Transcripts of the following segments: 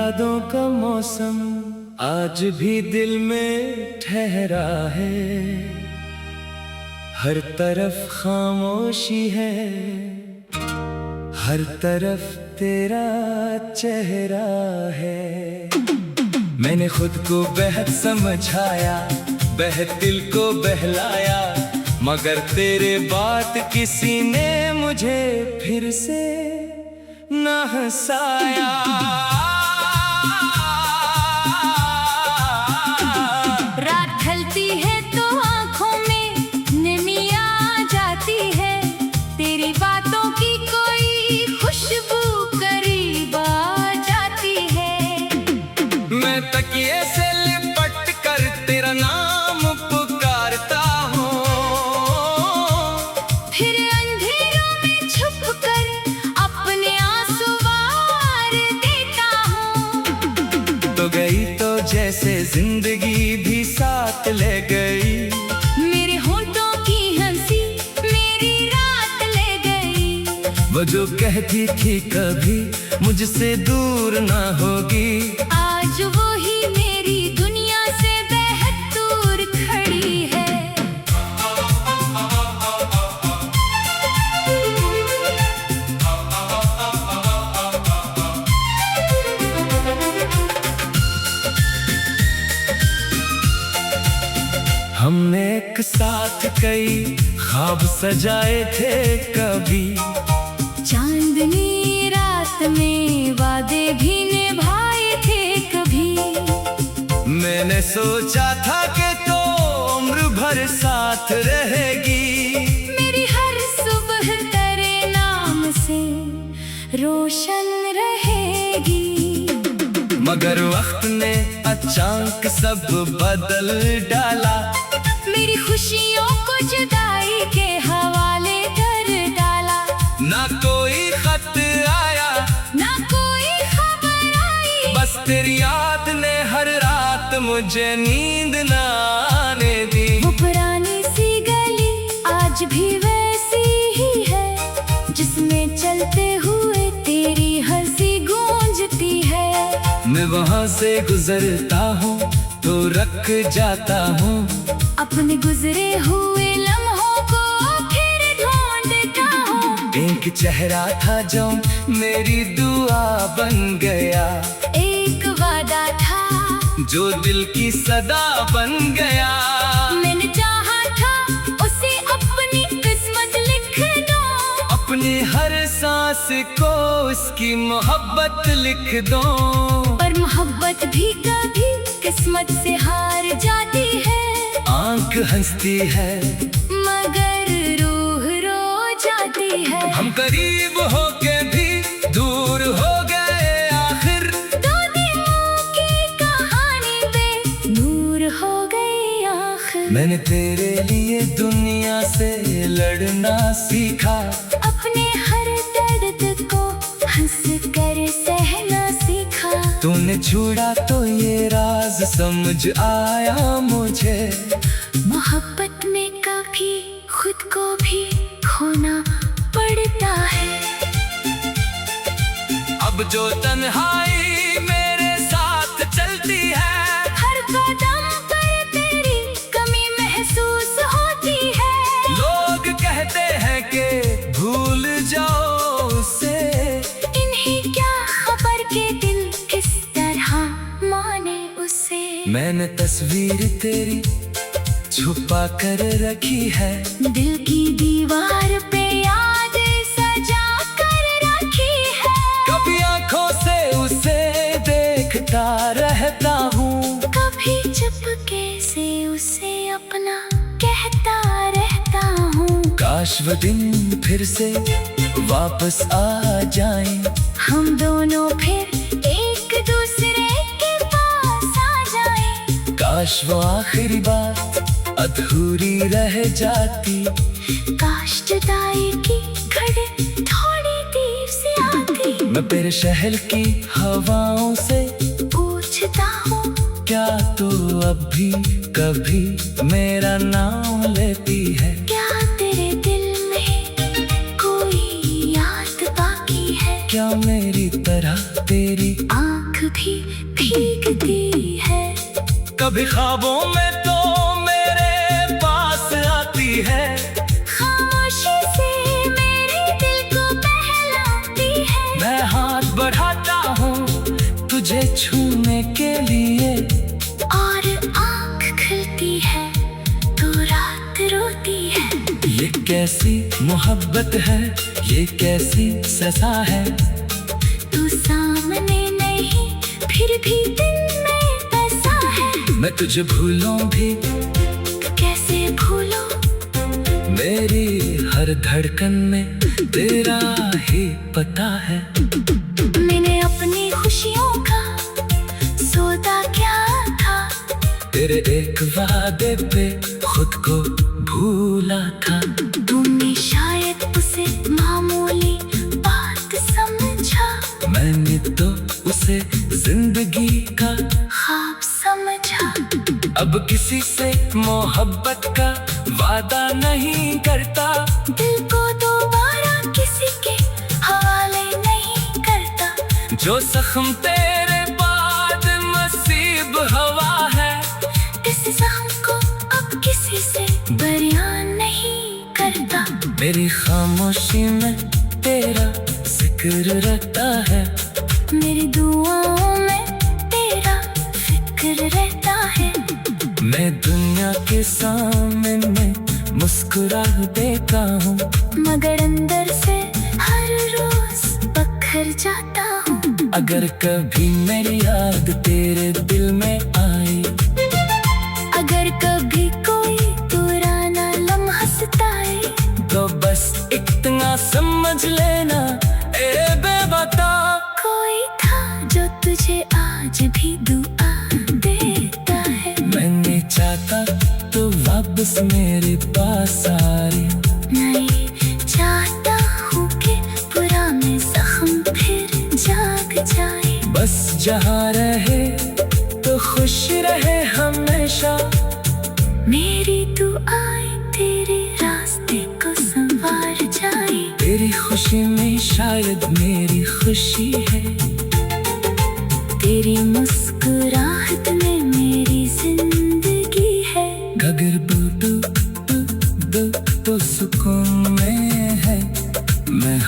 यादों का मौसम आज भी दिल में ठहरा है। हर तरफ खामोशी है, हर तरफ तेरा चेहरा है। मैंने खुद को बेहद समझाया, बेहद दिल को बहलाया, मगर तेरे बात किसी ने मुझे फिर से ना हंसाया। रात ढलती है तो आंखों में नमी आ जाती है, तेरी बातों की कोई खुशबू करीब आ जाती है। मैं तकिए से लिपट कर तेरा नाम पुकारता हूँ, फिर अंधेरों में छुप कर अपने आंसू वार देता हूँ। तो गई तो जैसे जिंदगी भी साथ ले गई, मेरे होंठों की हंसी मेरी रात ले गई। वो जो कहती थी कभी मुझसे दूर ना होगी, आज वो ही मेरी दुनिया से बेहद दूर खड़ी है। हमने एक साथ कई ख्वाब सजाए थे कभी, चांदनी रात में वादे भी निभाए थे कभी। मैंने सोचा था कि तो उम्र भर साथ रहेगी, मेरी हर सुबह तेरे नाम से रोशन रहेगी। मगर वक्त ने अचानक सब बदल डाला, मेरी खुशियों को जुदाई के हवाले कर डाला। ना कोई खत आया, ना कोई खबर आई, बस तेरी याद ने हर रात मुझे नींद ना आने दी। वो पुरानी सी गली आज भी वैसी ही है, जिसमें चलते हुए तेरी हंसी गूंजती है। मैं वहाँ से गुजरता हूँ तो रख जाता हूँ, अपने गुजरे हुए लम्हों को फिर ढूंढता हूँ। एक चेहरा था जो मेरी दुआ बन गया, एक वादा था जो दिल की सदा बन गया। मैंने चाहा था उसे अपनी किस्मत लिख दूं, अपनी हर सांस को उसकी मोहब्बत लिख दो। पर मोहब्बत भी कभी किस्मत से हार जाती है। आंख हंसती है मगर रूह रो जाती है। हम करीब होके भी दूर हो गए आखिर, दो दिलों की कहानी पे नूर हो गई आखिर। मैंने तेरे लिए दुनिया से लड़ना सीखा, अपने हर दर्द को हंस कर सहना सीखा। तूने छुड़ा तो ये राज समझ आया मुझे, मोहब्बत में कभी खुद को भी खोना पड़ता है। अब जो तन्हाई मेरे साथ चलती है, हर कदम पर तेरी कमी महसूस होती है। लोग कहते हैं कि भूल जाओ उसे, इन्हें क्या खबर के दिल किस तरह माने उसे। मैंने तस्वीर तेरी छुपा कर रखी है, दिल की दीवार पे याद सजा कर रखी है। कभी आंखों से उसे देखता रहता हूँ, कभी चुपके से उसे अपना कहता रहता हूँ। काश वो दिन फिर से वापस आ जाएं, हम दोनों फिर एक दूसरे के पास आ जाएं। काश वो आखिरी बात अधूरी रह जाती, काश जुदाई की घड़ी थोड़ी देर से आती। मैं तेरे शहर की हवाओं से पूछता हूँ क्या तू अब भी कभी मेरा नाम लेती है। क्या तेरे दिल में कोई याद बाकी है। क्या मेरी तरह तेरी आँख भी भीगती है। कभी ख्वाबों में तो मेरे पास आती है, खामोशी से मेरे दिल को बहलाती है। मैं हाथ बढ़ाता हूँ तुझे छूने के लिए, और आँख खुलती है तो रात रोती है। ये कैसी मोहब्बत है, ये कैसी सजा है। तू सामने नहीं फिर भी दिल में बसा है। मैं तुझे भूलूं भी कैसे भूलो, मेरी हर धड़कन में तेरा ही पता है। मैंने अपनी खुशियों का सौदा क्या था, तेरे एक वादे पे खुद को भूला था। तुमने शायद उसे मामूली बात समझा, मैंने तो उसे जिंदगी का ख्वाब समझा। अब किसी से मोहब्बत का वादा नहीं करता, दिल को दोबारा किसी के हवाले नहीं करता। जो जख्म तेरे बाद नसीब हवा है, इस जख्म को अब किसी से बयान नहीं करता। मेरी खामोशी में तेरा जिक्र रहता है, मेरी दुआओं में तेरा फिक्र रहता है। मैं दुनिया के सामने मुस्कुरा देता हूँ, मगर अंदर से हर रोज बखर जाता हूँ। अगर कभी मेरी याद तेरे दिल में आई, अगर कभी कोई पुराना लम्हा सताए, तो बस इतना समझ लेना ए बेवफा, कोई था जो तुझे आज भी दुआ देता है। मैंने चाहता तो वापस मेरे पास आ रही, नहीं चाहता हूँ कि पुराने जख्म फिर जाग जाए। बस जहाँ रहे तो खुश रहे हमेशा। मेरी दुआएं तेरे रास्ते को संवार जाए। तेरी खुशी में शायद मेरी खुशी है, तेरी मुस्कुराहट में मेरी जिंदगी है। अगर तो सुकून में है मैं।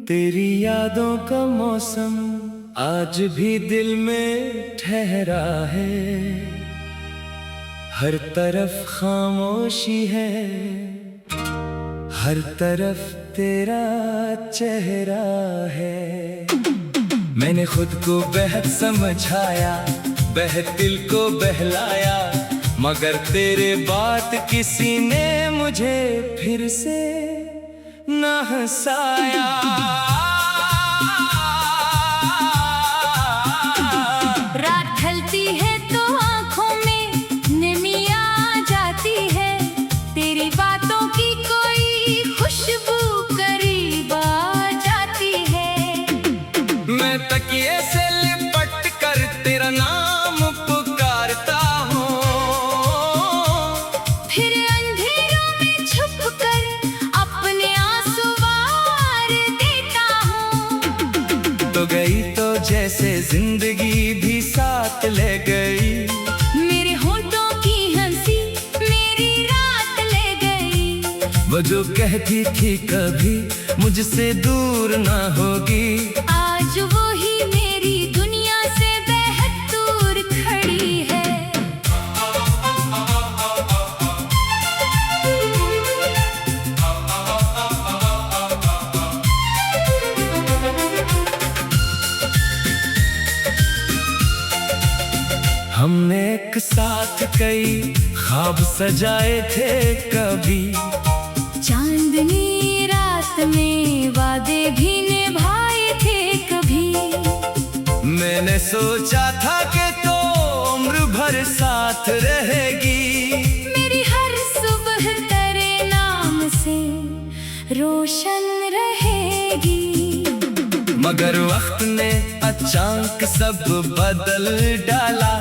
तेरी यादों का मौसम आज भी दिल में ठहरा है, हर तरफ खामोशी है, हर तरफ तेरा चेहरा है। मैंने खुद को बेहद समझाया, बेहद दिल को बहलाया, मगर तेरे बात किसी ने मुझे फिर से ना हंसाया। रात ढलती है तो आँखों में नमी आ जाती है। तेरी बातों की कोई खुशबू करीब आ जाती है। मैं तकिए से लिपट कर तेरा नाम पुकारता हूँ, फिर अंधेरों में छुप कर अपने आंसू वार देता हूँ। तो गई तो जैसे जिंदगी भी साथ ले गई, मेरे होंठों की हंसी मेरी रात ले गई। वो जो कहती थी कभी मुझसे दूर ना होगी, आज वो ही मेरी दुनिया से बेहद दूर खड़ी है। हमने एक साथ कई ख्वाब सजाए थे कभी, चांदनी रात में वादे भी निभाए थे कभी। मैंने सोचा था कि तो उम्र भर साथ रहेगी, मेरी हर सुबह तेरे नाम से रोशन रहेगी। मगर वक्त ने अचानक सब बदल डाला।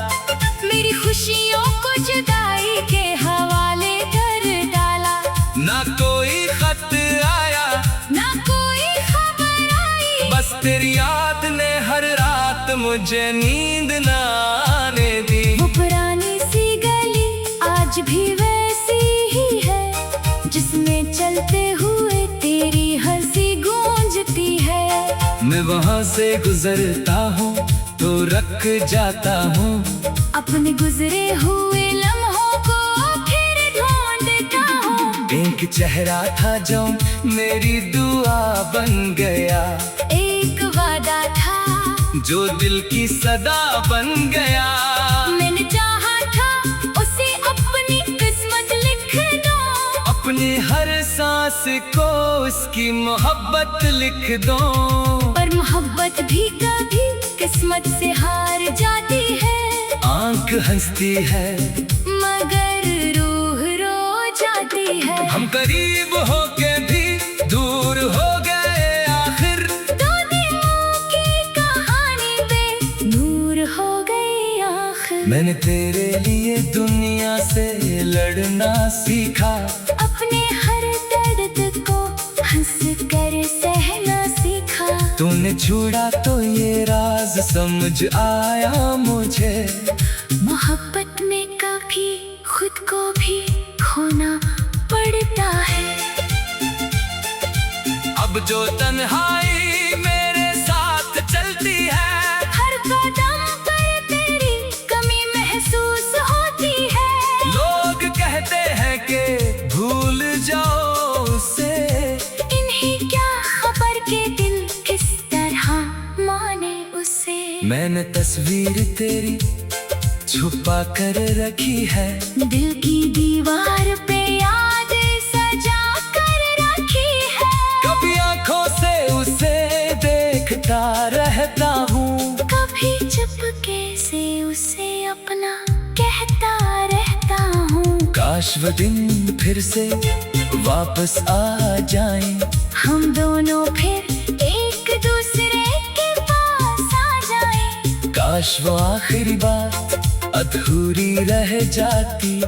मेरी खुशियों को जुदाई के हवाले कर डाला। ना कोई खत आया, ना कोई खबर आई, बस तेरी याद ने हर रात मुझे नींद न आने दी। वो पुरानी सी गली आज भी वैसी ही है, जिसमें चलते हुए तेरी हंसी गूंजती है। मैं वहाँ से गुजरता हूँ तो रख जाता हूँ अपने गुजरे हुए लम्हों को फिर ढूंढता हूँ। एक चेहरा था जो मेरी दुआ बन गया, एक वादा था जो दिल की सदा बन गया। मैंने चाहा था उसे अपनी किस्मत लिख दूं, अपनी हर सांस को उसकी मोहब्बत लिख दो। पर मोहब्बत भी कभी किस्मत से हार जाती है। आंख हंसती है मगर रूह रो जाती है। हम करीब होके भी दूर हो गए आखिर, दो दिलों की कहानी पे नूर हो गई आखिर। मैंने तेरे लिए दुनिया से लड़ना सीखा, अपने हर दर्द को हंस कर सहना सीखा। तूने छोड़ा तो ये राज समझ आया मुझे। मोहब्बत में कभी खुद को भी खोना पड़ता है। अब जो तन्हाई मेरे साथ चलती है, हर कदम पर तेरी कमी महसूस होती है। लोग कहते हैं कि भूल जाओ उसे, इन्हीं क्या खबर के दिल किस तरह माने उसे। मैंने तस्वीर तेरी छुपा कर रखी है, दिल की दीवार पे याद सजा कर रखी है। कभी आंखों से उसे देखता रहता हूँ, कभी चुपके से उसे अपना कहता रहता हूँ। काश वो दिन फिर से वापस आ जाए, हम दोनों फिर एक दूसरे के पास आ जाएं। काश वो आखिरी बात अधूरी रह जाती,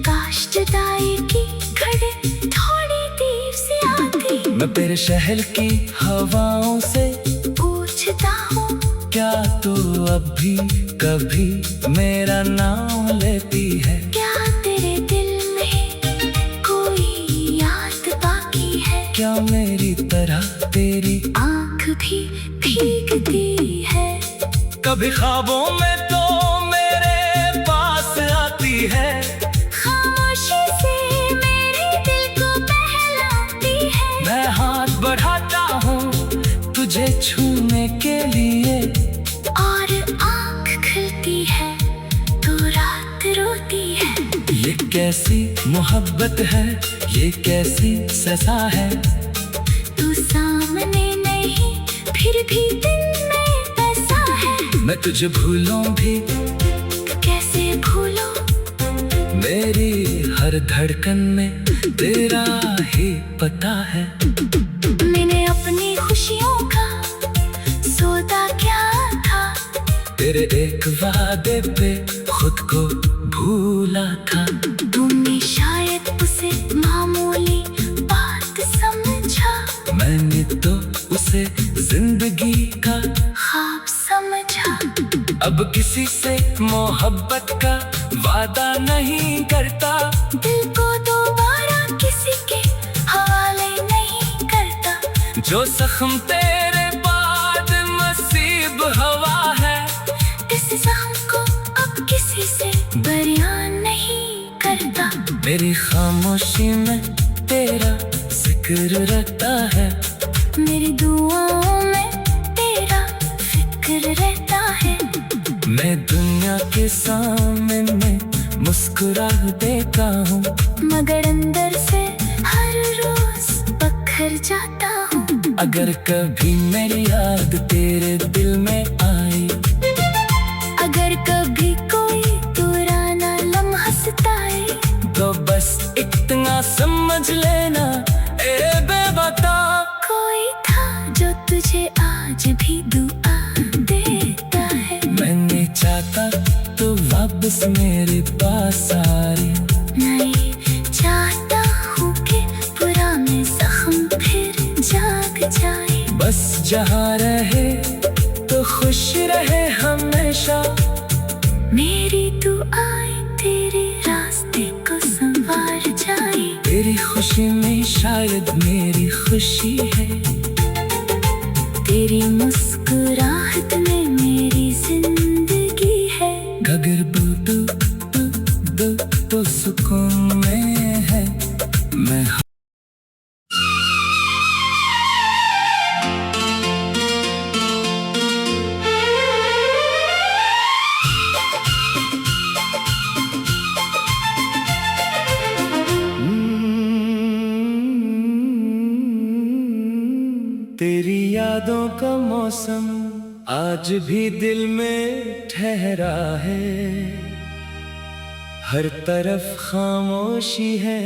काश जुदाई की घड़ी थोड़ी देर से आती। मैं तेरे शहर की हवाओं से पूछता हूँ क्या तू अब भी कभी मेरा नाम लेती है। क्या तेरे दिल में कोई याद बाकी है। क्या मेरी तरह तेरी आँख भी भीगती है। कभी ख्वाबों में तो मेरे पास आती है, खामोशी से मेरे दिल को बहलाती है। मैं हाथ बढ़ाता हूँ तुझे छूने के लिए, और आँख खुलती है तो रात रोती है। ये कैसी मोहब्बत है, ये कैसी सजा है। तू सामने नहीं फिर भी दिल में बसा है। मैं तुझे भूलूं भी कैसे भूलो, मेरी हर धड़कन में तेरा ही पता है। मैंने अपनी खुशियों का सौदा क्या था, तेरे एक वादे पे खुद को भूला था। तुमने शायद उसे मामूली बात समझा, मैंने तो उसे जिंदगी का ख्वाब समझा। अब किसी से मोहब्बत का वादा नहीं करता, दिल को दोबारा किसी के हवाले नहीं करता। जो जख्म तेरे बाद नसीब हवा है, इस जख्म को अब किसी से बयान नहीं करता। मेरी खामोशी में तेरा जिक्र रहता है, मेरी दुआओं में तेरा फिक्र रहता है। मैं दुनिया के सामने मुस्कुरा देता हूँ, मगर अंदर से हर रोज बखर जाता हूँ। अगर कभी मेरी याद तेरे दिल में आई, अगर कभी कोई पुराना लम्हा सताए, तो बस इतना समझ लेना ए बेवफा, कोई था जो तुझे आज भी दुआ देता है। मैं नहीं चाहता तो वापस मेरे पास आ रही, नहीं चाहता हूँ कि पुराने जख्म फिर जाग जाए। बस जहाँ रहे तो खुश रहे हमेशा। मेरी दुआएं तेरे रास्ते को संवार जाए। तेरी खुशी में शायद मेरी खुशी है, तेरी मुस्कुराहट में मेरी जिंदगी है। अगर तो सुकून में है मैं। तेरी यादों का मौसम आज भी दिल में ठहरा है, हर तरफ खामोशी है,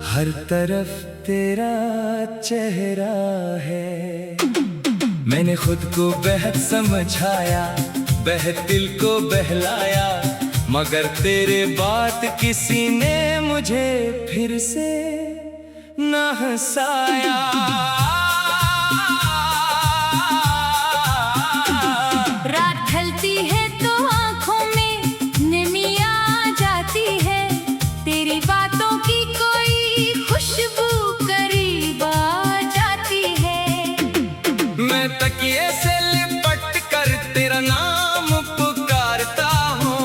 हर तरफ तेरा चेहरा है। मैंने खुद को बेहद समझाया, बेहद दिल को बहलाया, मगर तेरे बात किसी ने मुझे फिर से न हंसाया। रात ढलती है तो आंखों में नमी आ जाती है। तेरी बातों की कोई खुशबू करीब आ जाती है। मैं तकिए से लिपट कर तेरा नाम पुकारता हूँ,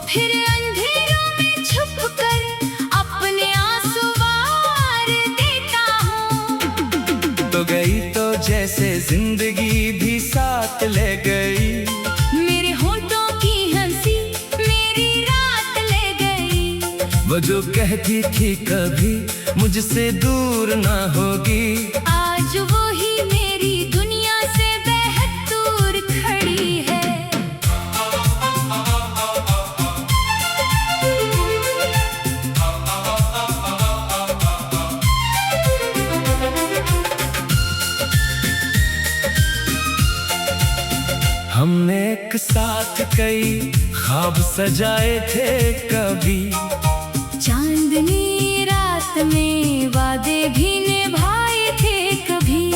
फिर अंधेरों में छुप कर अपने आंसू वार देता हूँ। तो गई तो जैसे जिंदगी भी साथ ले गई, मेरे होंठों की हंसी मेरी रात ले गई। वो जो कहती थी कभी मुझसे दूर ना होगी, आज वो ही मेरी दुनिया से बेहद दूर खड़ी है। हमने एक साथ कई ख्वाब सजाए थे कभी, चांदनी रात में वादे भी निभाए थे कभी।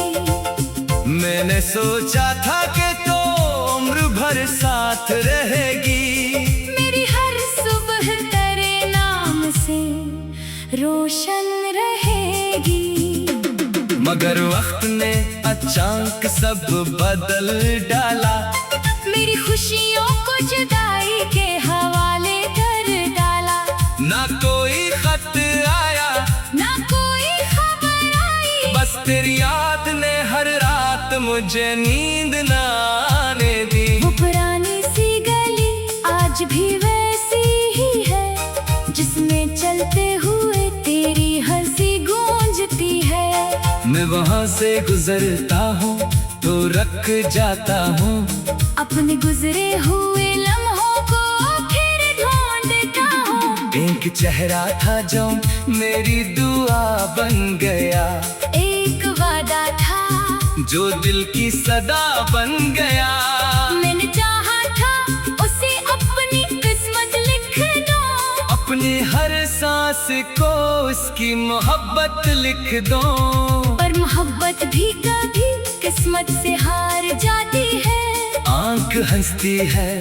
मैंने सोचा था कि तो उम्र भर साथ रहेगी, मेरी हर सुबह तेरे नाम से रोशन रहेगी। मगर वक्त ने अचानक सब बदल डाला, मेरी खुशियों को जुदाई के हवाले कर डाला। ना कोई खत आया, ना कोई खबर आई, बस तेरी याद ने हर रात मुझे नींद ना आने दी। वो पुरानी सी गली आज भी वैसी ही है, जिसमें चलते हुए तेरी हंसी गूंजती है। मैं वहाँ से गुजरता हूँ तो रख जाता हूँ, अपने गुजरे हुए लम्हों को फिर ढूंढता हूँ। एक चेहरा था जो मेरी दुआ बन गया, एक वादा था जो दिल की सदा बन गया। मैंने चाहा था उसे अपनी किस्मत लिख दूं, अपनी हर सांस को उसकी मोहब्बत लिख दो। पर मोहब्बत भी कभी किस्मत से हार जाती है। आंख हंसती है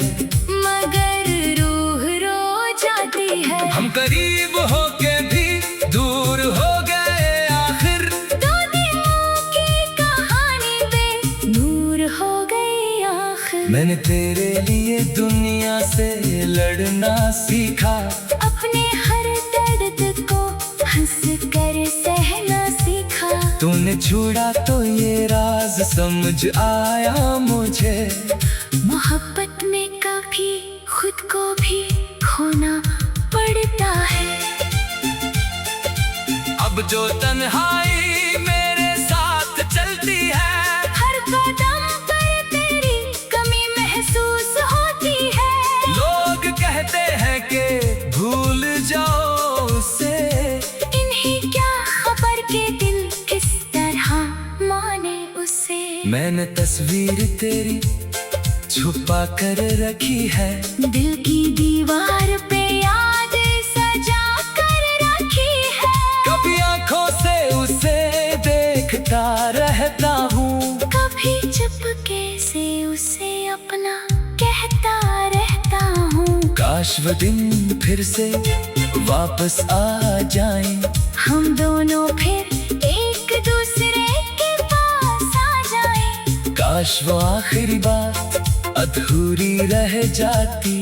मगर रूह रो जाती है। हम करीब होके भी दूर हो गए आखिर, दो दिलों की कहानी बेनूर हो गई आखिर। मैंने तेरे लिए दुनिया से लड़ना सीखा, अपने हर दर्द को हंस कर सहना सीखा। तूने छुड़ा तो ये राज समझ आया मुझे, मोहब्बत में कभी खुद को भी खोना पड़ता है। अब जो तन्हाई मेरे साथ चलती है, हर कदम पर तेरी कमी महसूस होती है। लोग कहते हैं कि भूल जाओ उसे, इन्हें क्या खबर के दिल किस तरह मान मैंने तस्वीर तेरी छुपा कर रखी है, दिल की दीवार पे याद सजा कर रखी है। कभी आंखों से उसे देखता रहता हूँ, कभी चुपके से उसे अपना कहता रहता हूँ। काश वो दिन फिर से वापस आ जाए, हम दोनों फिर एक दूसरे के पास आ जाएं। काश वो आखिरी बात अधूरी रह जाती,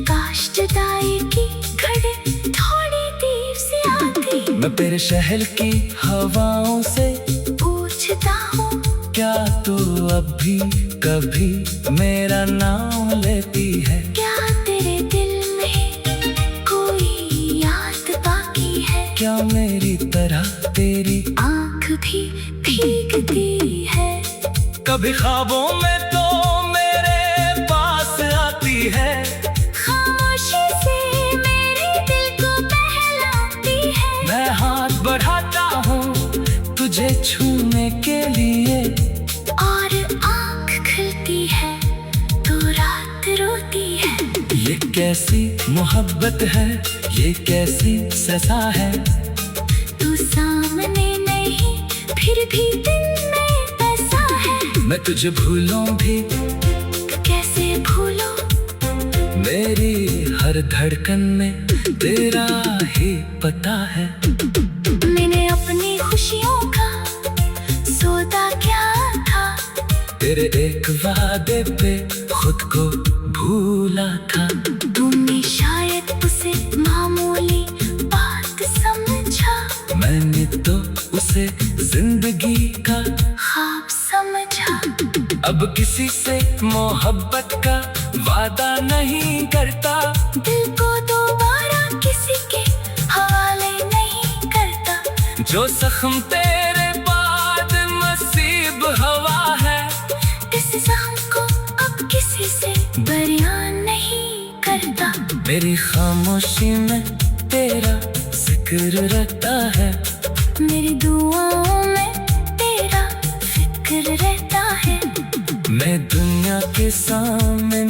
काश जुदाई की घड़ी थोड़ी देर से आती। मैं तेरे शहर की हवाओं से पूछता हूँ, क्या तू अब भी कभी मेरा नाम लेती है? क्या तेरे दिल में कोई याद बाकी है? क्या मेरी तरह तेरी आँख भी भीगती है? कभी ख्वाबों में तो मेरे पास आती है, खामोशी से मेरे दिल को बहलाती है। मैं हाथ बढ़ाता हूँ तुझे छूने के लिए, और आँख खुलती है तो रात रोती है। ये कैसी मोहब्बत है, ये कैसी सजा है। तू सामने नहीं फिर भी दिल में बसा है। मैं तुझे भूलूं भी कैसे भूलो, मेरी हर धड़कन में तेरा ही पता है। मैंने अपनी खुशियों का सौदा क्या था, तेरे एक वादे पे खुद को भूला था। तुमने शायद उसे मामूली बात समझा, मैंने तो उसे जिंदगी का ख्वाब समझा। अब किसी से मोहब्बत का वादा नहीं करता, दिल को दोबारा किसी के हवाले नहीं करता। जो जख्म तेरे बाद नसीब हवा है, इस जख्म को अब किसी से बयान नहीं करता। मेरी खामोशी में तेरा जिक्र रहता है, मेरी दुआओं में तेरा फिक्र रहता है। मैं दुनिया के सामने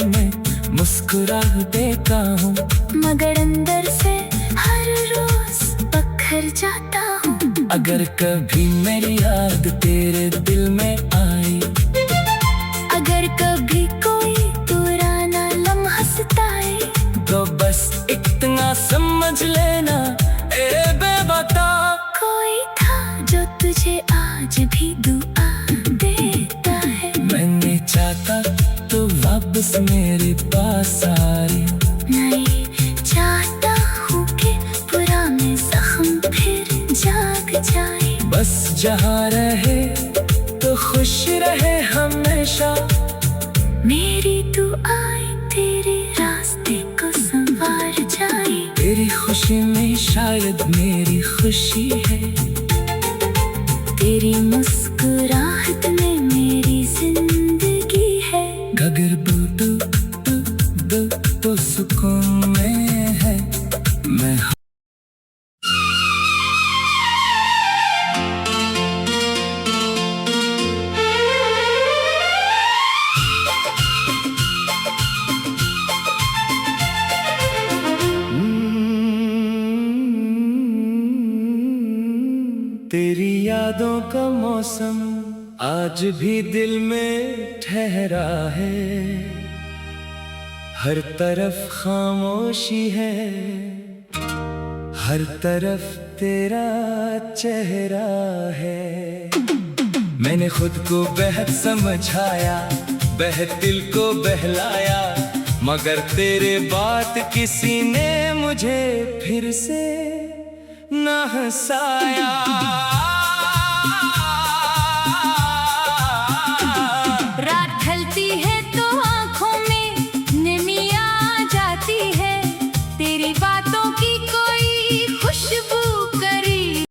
मुस्कुरा देता हूँ, मगर अंदर से हर रोज बखर जाता हूँ। अगर कभी मेरी याद तेरे दिल में आई, अगर कभी कोई पुराना लम्हा सताए, तो बस इतना समझ लेना ए बेवफा, कोई था जो तुझे आज भी दुआ देता है। मैं नहीं चाहता तो वापस मेरे पास आ रही, नहीं चाहता हूँ कि पुराने जख्म फिर जाग जाए। बस जहाँ रहे तो खुश रहे हमेशा। मेरी दुआएं तेरे रास्ते को संवार जाए। तेरी खुशी में शायद मेरी खुशी है, तेरी मुस्कुराहट में मेरी जिंदगी है। अगर तो सुकून में है मैं। तेरी यादों का मौसम आज भी दिल में ठहरा है, हर तरफ खामोशी है, हर तरफ तेरा चेहरा है। मैंने खुद को बेहद समझाया, बेहद दिल को बहलाया, मगर तेरे बात किसी ने मुझे फिर से न हंसाया।